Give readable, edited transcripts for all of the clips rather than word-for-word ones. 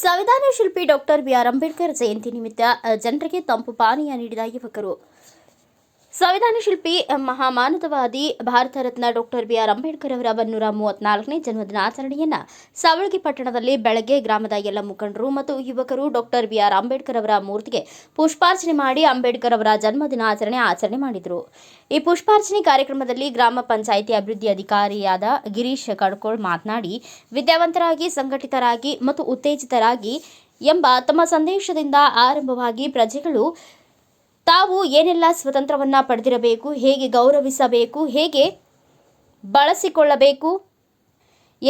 ಸಂವಿಧಾನ ಶಿಲ್ಪಿ doctor B R. Ambedkar Jayanti ನಿಮಿತ್ತ ಜನರಿಗೆ ತಂಪು ಪಾನೀಯ ನೀಡಿದ ಯುವಕರು. ಸಂವಿಧಾನ ಶಿಲ್ಪಿ ಮಹಾಮಾನವತಾವಾದಿ ಭಾರತ ರತ್ನ ಡಾಕ್ಟರ್ ಬಿ.ಆರ್. ಅಂಬೇಡ್ಕರ್ ಅವರ 134ನೇ ಜನ್ಮದಿನಾಚರಣೆಯನ್ನು ಸಾವಳಗಿ ಪಟ್ಟಣದಲ್ಲಿ ಬೆಳಗ್ಗೆ ಗ್ರಾಮದ ಎಲ್ಲ ಮುಖಂಡರು ಮತ್ತು ಯುವಕರು ಡಾಕ್ಟರ್ ಬಿ.ಆರ್. ಅಂಬೇಡ್ಕರ್ ಅವರ ಮೂರ್ತಿಗೆ ಪುಷ್ಪಾರ್ಚನೆ ಮಾಡಿ ಅಂಬೇಡ್ಕರ್ ಅವರ ಆಚರಣೆ ಮಾಡಿದರು. ಈ ಪುಷ್ಪಾರ್ಚನೆ ಕಾರ್ಯಕ್ರಮದಲ್ಲಿ ಗ್ರಾಮ ಪಂಚಾಯಿತಿ ಅಭಿವೃದ್ಧಿ ಅಧಿಕಾರಿಯಾದ ಗಿರೀಶ್ ಕಡ್ಕೋಳ್ ಮಾತನಾಡಿ, ವಿದ್ಯಾವಂತರಾಗಿ, ಸಂಘಟಿತರಾಗಿ ಮತ್ತು ಉತ್ತೇಜಿತರಾಗಿ ಎಂಬ ತಮ್ಮ ಸಂದೇಶದಿಂದ ಆರಂಭವಾಗಿ ಪ್ರಜೆಗಳು ತಾವು ಏನೆಲ್ಲ ಸ್ವಾತಂತ್ರ್ಯವನ್ನು ಪಡೆದಿರಬೇಕು, ಹೇಗೆ ಗೌರವಿಸಬೇಕು, ಹೇಗೆ ಬಳಸಿಕೊಳ್ಳಬೇಕು,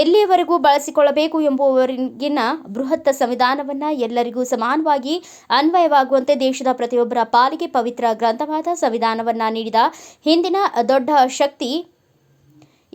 ಎಲ್ಲಿಯವರೆಗೂ ಬಳಸಿಕೊಳ್ಳಬೇಕು ಎಂಬುವವರೆಗಿನ ಬೃಹತ್ ಸಂವಿಧಾನವನ್ನು ಎಲ್ಲರಿಗೂ ಸಮಾನವಾಗಿ ಅನ್ವಯವಾಗುವಂತೆ ದೇಶದ ಪ್ರತಿಯೊಬ್ಬರ ಪಾಲಿಗೆ ಪವಿತ್ರ ಗ್ರಂಥವಾದ ಸಂವಿಧಾನವನ್ನು ನೀಡಿದ ಹಿಂದಿನ ದೊಡ್ಡ ಶಕ್ತಿ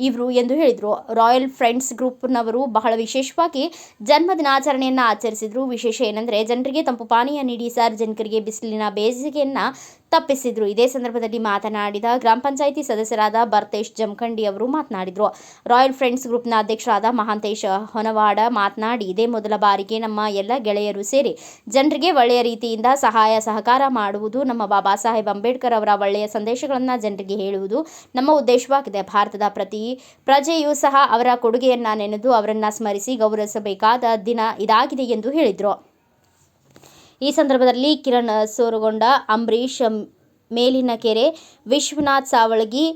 ಇವರು ಎಂದು ಹೇಳಿದರು. ರಾಯಲ್ ಫ್ರೆಂಡ್ಸ್ ಗ್ರೂಪ್ನವರು ಬಹಳ ವಿಶೇಷವಾಗಿ ಜನ್ಮದಿನಾಚರಣೆಯನ್ನು ಆಚರಿಸಿದರು. ವಿಶೇಷ ಏನೆಂದರೆ ಜನರಿಗೆ ತಂಪು ಪಾನೀಯ ನೀಡಿ ಸಾರ್ವಜನಿಕರಿಗೆ ಬಿಸಿಲಿನ ಬೇಸಿಗೆಯನ್ನು ತಪ್ಪಿಸಿದರು. ಇದೇ ಸಂದರ್ಭದಲ್ಲಿ ಮಾತನಾಡಿದ ಗ್ರಾಮ ಪಂಚಾಯಿತಿ ಸದಸ್ಯರಾದ ಭರ್ತೇಶ್ ಜಮಖಂಡಿ ಅವರು ಮಾತನಾಡಿದರು. ರಾಯಲ್ ಫ್ರೆಂಡ್ಸ್ ಗ್ರೂಪ್ನ ಅಧ್ಯಕ್ಷರಾದ ಮಹಾಂತೇಶ್ ಹೊನವಾಡ ಮಾತನಾಡಿ, ಇದೇ ಮೊದಲ ಬಾರಿಗೆ ನಮ್ಮ ಎಲ್ಲ ಗೆಳೆಯರು ಸೇರಿ ಜನರಿಗೆ ಒಳ್ಳೆಯ ರೀತಿಯಿಂದ ಸಹಾಯ ಸಹಕಾರ ಮಾಡುವುದು, ನಮ್ಮ ಬಾಬಾ ಸಾಹೇಬ್ ಅಂಬೇಡ್ಕರ್ ಅವರ ಒಳ್ಳೆಯ ಸಂದೇಶಗಳನ್ನು ಜನರಿಗೆ ಹೇಳುವುದು ನಮ್ಮ ಉದ್ದೇಶವಾಗಿದೆ. ಭಾರತದ ಪ್ರತಿ ಪ್ರಜೆಯೂ ಸಹ ಅವರ ಕೊಡುಗೆಯನ್ನು ನೆನೆದು ಅವರನ್ನು ಸ್ಮರಿಸಿ ಗೌರವಿಸಬೇಕಾದ ದಿನ ಇದಾಗಿದೆ ಎಂದು ಹೇಳಿದರು. ಈ ಸಂದರ್ಭದಲ್ಲಿ ಕಿರಣ್ ಸೋರಗೊಂಡ, ಅಂಬರೀಶ್ ಮೇಲಿನಕೆರೆ, ವಿಶ್ವನಾಥ್ ಸಾವಳಗಿ,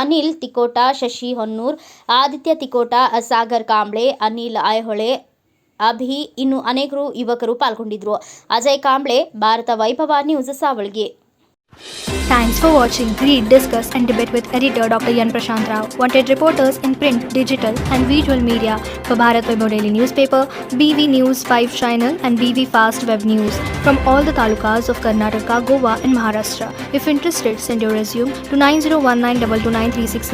ಅನಿಲ್ ತಿಕೋಟ, ಶಶಿ ಹೊನ್ನೂರ್, ಆದಿತ್ಯ ತಿಕೋಟ, ಸಾಗರ್ ಕಾಂಬ್ಳೆ, ಅನಿಲ್ ಐಹೊಳೆ, ಅಭಿ ಇನ್ನು ಅನೇಕರು ಯುವಕರು ಪಾಲ್ಗೊಂಡಿದ್ದರು. ಅಜಯ್ ಕಾಂಬ್ಳೆ, ಭಾರತ ವೈಭವ news, Savalagi. Thanks for watching. Read, discuss and debate with editor Dr. Yan Prashant Rao. Wanted reporters in print, digital and visual media for Bharat Vaibhav Daily Newspaper, BV News 5 Channel and BV Fast Web News from all the talukas of Karnataka, Goa and Maharashtra. If interested, send your resume to 9019229369.